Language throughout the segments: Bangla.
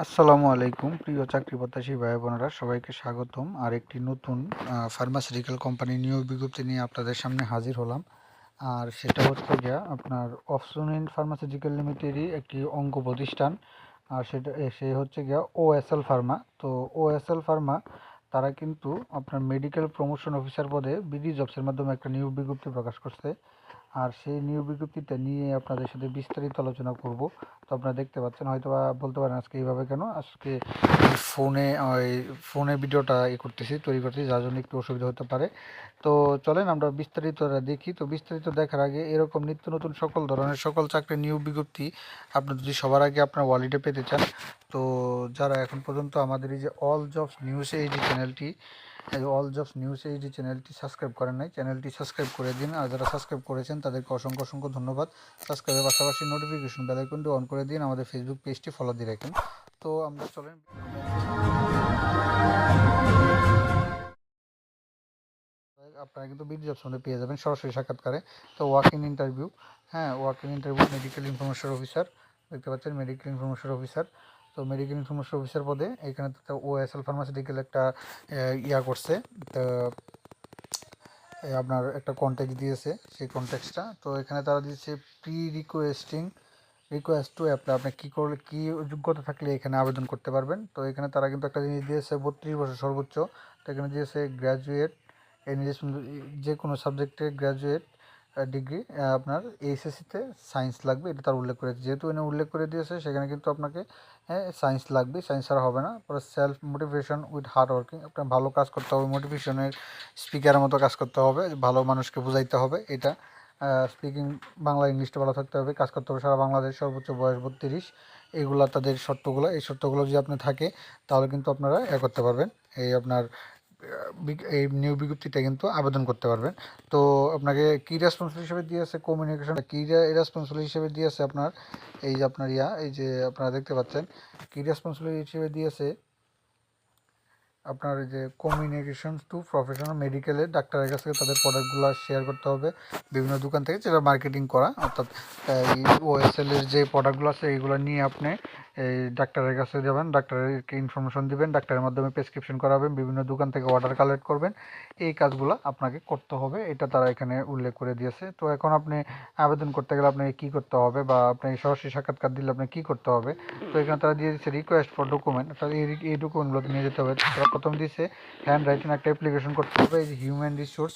আসসালামু আলাইকুম প্রিয় চাকরি প্রত্যাশী ভাই বোনেরা, সবাইকে স্বাগতম। আর একটি নতুন ফার্মাসিউটিক্যাল কোম্পানি নিয়োগ বিজ্ঞপ্তি নিয়ে আপনাদের সামনে হাজির হলাম। আর সেটা হচ্ছে গিয়া আপনার অপসনিন ফার্মাসিউটিক্যাল লিমিটেডই একটি অঙ্গ প্রতিষ্ঠান। আর সে হচ্ছে গিয়া ওএসএল ফার্মা। তো ওএসএল ফার্মা তারা কিন্তু আপনার মেডিকেল প্রমোশন অফিসার পদে বিডি জবসের মাধ্যমে একটা নিয়োগ বিজ্ঞপ্তি প্রকাশ করছে। আর সেই নিয়োগ বিজ্ঞপ্তিটা নিয়ে আপনাদের সাথে বিস্তারিত আলোচনা করব। তো আপনারা দেখতে পাচ্ছেন, হয়তো বা বলতে পারেন আজকে এইভাবে কেন, আজকে ফোনে ভিডিওটা তৈরি করতেছি, যার জন্য একটু অসুবিধা হতে পারে। তো চলেন আমরা বিস্তারিত দেখি। তো বিস্তারিত দেখার আগে এরকম নিত্য নতুন সকল ধরনের সকল চাকরির নিয়োগ বিজ্ঞপ্তি আপনি যদি সবার আগে আপনার ওয়ালেটে পেতে চান, তো যারা এখন পর্যন্ত আমাদের এই যে অল জবস নিউজ এইচডি চ্যানেলটি সাবস্ক্রাইব করেন নাই, চ্যানেলটি সাবস্ক্রাইব করে দিন। আর যারা সাবস্ক্রাইব করেছেন তাদেরকে অসংখ্য অসংখ্য ধন্যবাদ। সাবস্ক্রাইবের পাশাপাশি নোটিফিকেশন বেল আইকনটি অন করে দিন, আমাদের ফেসবুক পেজটি ফলো দিয়ে রাখেন। তো আমরা চলেন, আপনারা কিন্তু বিডি অপশনে পেয়ে যাবেন সরাসরি সাক্ষাৎকারে। তো walk in interview, medical information officer, দেখতে পাচ্ছেন মেডিকেল ইনফরমেশন অফিসার। তো মেডিকেল ইনফরমেশন অফিসার পদে এখানে তো ওএসএল ফার্মাসিউটিক্যাল একটা করছে। তো আপনার একটা কন্ট্যাক্ট দিয়েছে, সেই কন্ট্যাক্টটা তো এখানে তারা দিয়েছে রিকোয়েস্ট টু অ্যাপ্লাই। আপনি কী করলে, কী যোগ্যতা থাকলে এখানে আবেদন করতে পারবেন। তো এখানে তারা কিন্তু একটা জিনিস দিয়েছে, 32 বছর সর্বোচ্চ। তো এখানে দিয়েছে গ্র্যাজুয়েট ইংলিশ, যে কোনো সাবজেক্টে গ্র্যাজুয়েট ডিগ্রি, আপনার এইচএসসিতে সায়েন্স লাগবে, এটা তার উল্লেখ করেছে। যেহেতু এনে উল্লেখ করে দিয়েছে, সেখানে কিন্তু আপনাকে সায়েন্স লাগবে, সায়েন্স ছাড়া হবে না। পরে self motivation with hard working, আপনার ভালো কাজ করতে হবে, মোটিভেশনের স্পিকারের মতো কাজ করতে হবে, ভালো মানুষকে বুঝাইতে হবে। এটা স্পিকিং, বাংলা ইংলিশটা ভালো থাকতে হবে, কাজ করতে হবে সারা বাংলাদেশ, সর্বোচ্চ বয়স 32। এইগুলা তাদের শর্তগুলো। এই শর্তগুলো যদি আপনার থাকে তাহলে কিন্তু আপনারা করতে পারবেন, এই আপনার এই নিয়োগ বিজ্ঞপ্তিটা কিন্তু আবেদন করতে পারবেন। তো আপনাকে কী রেসপন্সিবল হিসেবে দিয়েছে, কমিউনিকেশন কী রেসপন্সিবল হিসেবে দিয়েছে আপনার, এই যে আপনার এই যে আপনারা দেখতে পাচ্ছেন কী রেসপন্সিবল হিসেবে দিয়েছে আপনার, এই যে কমিউনিকেশন টু প্রফেশনাল মেডিকেলে ডাক্তারের কাছে তাদের প্রোডাক্টগুলো শেয়ার করতে হবে বিভিন্ন দোকান থেকে, যেটা মার্কেটিং করা। অর্থাৎ এই ওএসএল এর যে প্রোডাক্টগুলো আছে এইগুলো নিয়ে আপনি এই ডাক্তারের কাছে যাবেন, ডাক্তারকে ইনফরমেশন দিবেন, ডাক্তারের মাধ্যমে প্রেসক্রিপশন করাবেন, বিভিন্ন দোকান থেকে অর্ডার কালেক্ট করবেন। এই কাজগুলো আপনাকে করতে হবে, এটা তারা এখানে উল্লেখ করে দিয়েছে। তো এখন আপনি আবেদন করতে গেলে আপনাকে কী করতে হবে, বা আপনি সরাসরি সাক্ষাৎকার দিলে আপনাকে কী করতে হবে, তো এখানে তারা দিয়ে দিচ্ছে রিকোয়েস্ট ফর ডকুমেন্ট, অর্থাৎ এই ডকুমেন্টগুলো নিয়ে যেতে হবে। তারা প্রথম দিচ্ছে হ্যান্ড রাইটিং একটা অ্যাপ্লিকেশন করতে হবে এই যে হিউম্যান রিসোর্স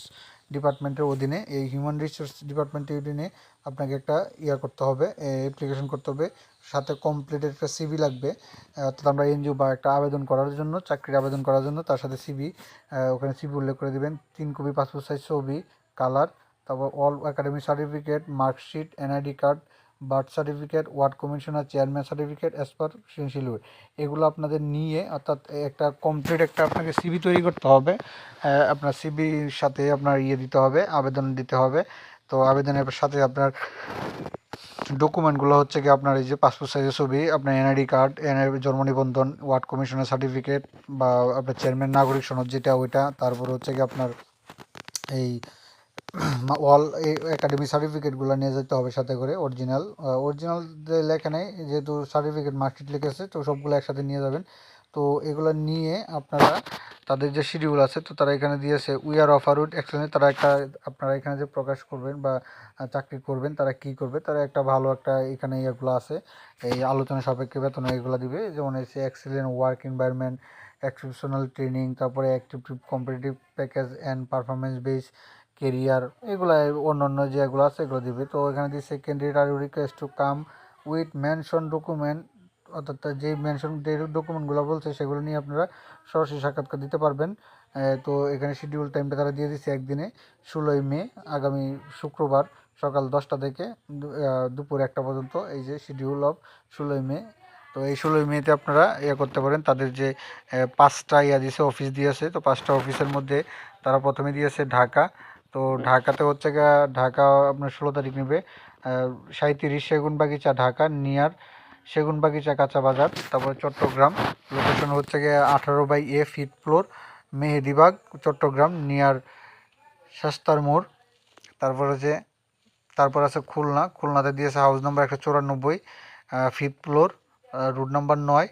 ডিপার্টমেন্টের অধীনে। এই হিউম্যান রিসোর্স ডিপার্টমেন্টের অধীনে আপনাকে একটা করতে হবে, অ্যাপ্লিকেশন করতে হবে, সাথে কমপ্লিটেড একটা সিভি লাগবে। অর্থাৎ আমরা এনজিও বা একটা আবেদন করার জন্য, চাকরির আবেদন করার জন্য তার সাথে সিভি, ওখানে সিভি উল্লেখ করে দেবেন, 3 কপি পাসপোর্ট সাইজ ছবি কালার, তারপর all academic certificate, marksheet, NID card, birth certificate, ward commissioner chairman certificate as per schedule. এগুলো আপনাদের নিয়ে, অর্থাৎ একটা কমপ্লিট একটা আপনাকে সিভি তৈরি করতে হবে। আপনার সিভির সাথে আপনার দিতে হবে, আবেদন দিতে হবে। তো আবেদনের সাথে আপনার ডকুমেন্টগুলো হচ্ছে কি আপনার এই যে পাসপোর্ট সাইজের ছবি, আপনার এনআইডি কার্ড, জন্ম নিবন্ধন, ওয়ার্ড কমিশনের সার্টিফিকেট, বা আপনার চেয়ারম্যান নাগরিক সনদ যেটা ওইটা, তারপর হচ্ছে কি আপনার এই অল একাডেমি সার্টিফিকেটগুলো নিয়ে যেতে হবে সাথে করে, অরিজিনাল লেখা নেই, যেহেতু সার্টিফিকেট মার্কশিট লিখেছে, তো সবগুলো একসাথে নিয়ে যাবেন। তো এগুলো নিয়ে আপনারা তাদের যে শিডিউল আছে, তো তারা এখানে দিয়েছে we are offer with exchange. তারা একটা, আপনারা এখানে যে প্রকাশ করবেন বা চাকরি করবেন, তারা কি করবে, তারা একটা ভালো একটা এখানে ইয়েগুলো আছে, এই আলোচনা সাপেক্ষে বেতন এগুলো দিবে। যেমন এসে excellent work environment, exceptional training, তারপরে active competitive package and performance base career, এগুলো অন্য যেগুলো আছে এগুলো দিবে। তো এখানে দিচ্ছে ক্যান্ডিডেট আর request to come with mention document, অর্থাৎ যে ডকুমেন্টগুলো বলছে সেগুলো নিয়ে আপনারা সরাসরি সাক্ষাৎকার দিতে পারবেন। তো এখানে শিডিউল টাইমটা তারা দিয়ে দিচ্ছে একদিনে, 16ই মে, আগামী শুক্রবার সকাল 10টা থেকে দুপুর 1টা পর্যন্ত, এই যে শিডিউল অফ 16ই মে। তো এই 16ই মেতে আপনারা করতে পারেন। তাদের যে 5টা দিয়েছে, অফিস দিয়েছে, তো 5টা অফিসের মধ্যে তারা প্রথমে দিয়েছে ঢাকা। তো ঢাকাতে হচ্ছে ঢাকা আপনার 16 তারিখ নেবে, 37 সেগুনবাগিচা ঢাকা, নিয়ার সেগুনবাগিচা কাঁচা বাজার। তারপরে চট্টগ্রাম, লোকেশন হচ্ছে 18/A 5th floor, Mehedibag, Chattogram, near Shastar মোড়। তারপর আছে খুলনাতে দিয়েছে house number 194, 5th floor, route number 9,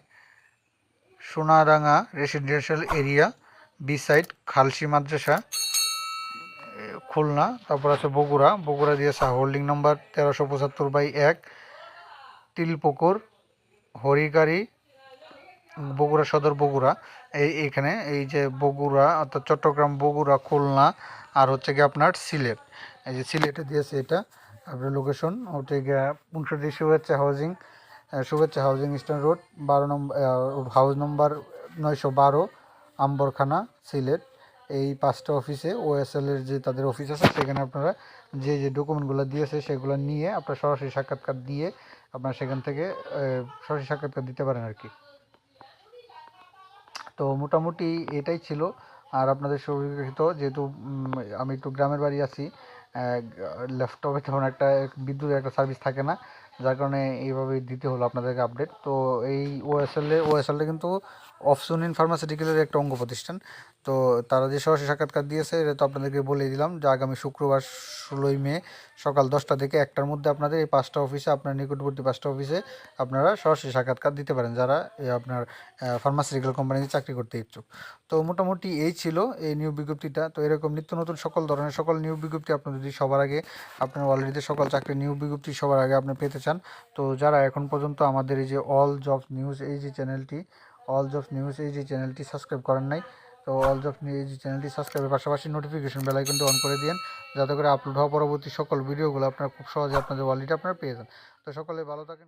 Sonaranga residential area, beside Khalsi Madrasa, Khulna. তারপর আছে বগুড়া দিয়েছে হোল্ডিং নাম্বার 1375/1, তিলপুকুর, হরিগাড়ি, বগুড়া সদর, বগুড়া। এইখানে এই যে বগুড়া অর্থাৎ চট্টগ্রাম, বগুড়া, খুলনা আর হচ্ছে গিয়ে আপনার সিলেট। এই যে সিলেটে দিয়েছে এটা আপনার লোকেশন, হচ্ছে গিয়ে 59 শুভেচ্ছা হাউজিং স্ট্যান্ড রোড, 12 নম্বর, হাউস নম্বর 912, আম্বরখানা, সিলেট। এই 5টা অফিসে ওএসএল এর যে তাদের অফিস আছে, সেখানে আপনারা যে ডকুমেন্টগুলো দিয়েছে সেগুলো নিয়ে আপনার সরাসরি সাক্ষাৎকার দিয়ে আপনারা সেখান থেকে সরাসরি সাক্ষাৎকার দিতে পারেন আর কি। তো মোটামুটি এটাই ছিল। আর আপনাদের সুবিধার্থে যেহেতু আমি একটু গ্রামের বাড়ি আছি, ল্যাপটপে তেমন একটা বিদ্যুতের একটা সার্ভিস থাকে না, যার কারণে এইভাবে দিতে হলো আপনাদেরকে আপডেট। তো এই ওএসএলটা কিন্তু অফসুনিন ফার্মাসিউটিক্যালের একটা অঙ্গ প্রতিষ্ঠান। তো তারা যে সরাসরি সাক্ষাৎকার দিয়েছে এটা তো আপনাদেরকে বলে দিলাম যে আগামী শুক্রবার 16ই মে সকাল 10টা থেকে 1টার মধ্যে আপনাদের এই 5টা অফিসে, আপনার নিকটবর্তী 5টা অফিসে আপনারা সরাসরি সাক্ষাৎকার দিতে পারেন যারা আপনার ফার্মাসিউটিক্যাল কোম্পানিতে চাকরি করতে ইচ্ছুক। তো মোটামুটি এই ছিল এই নিয়োগ বিজ্ঞপ্তিটা। তো এরকম নিত্য নতুন সকল ধরনের সকল নিয়োগ বিজ্ঞপ্তি আপনি যদি সবার আগে, আপনার অলরেডি সকল চাকরির নিয়োগ বিজ্ঞপ্তি সবার আগে আপনি পেতে চান, তো যারা এখন পর্যন্ত আমাদের এই যে অল জবস নিউজ এই যে চ্যানেলটি সাবস্ক্রাইব করেন নাই, তো অল জবস নিউজ এই যে চ্যানেলটি সাবস্ক্রাইবের পাশাপাশি নোটিফিকেশন বেল আইকনটি অন করে দিন, যাতে করে আপলোড হওয়া পরবর্তী সকল ভিডিওগুলো আপনারা খুব সহজে আপনাদের ওয়ালেটে আপনারা পেয়ে যান। তো সকলে ভালো থাকেন।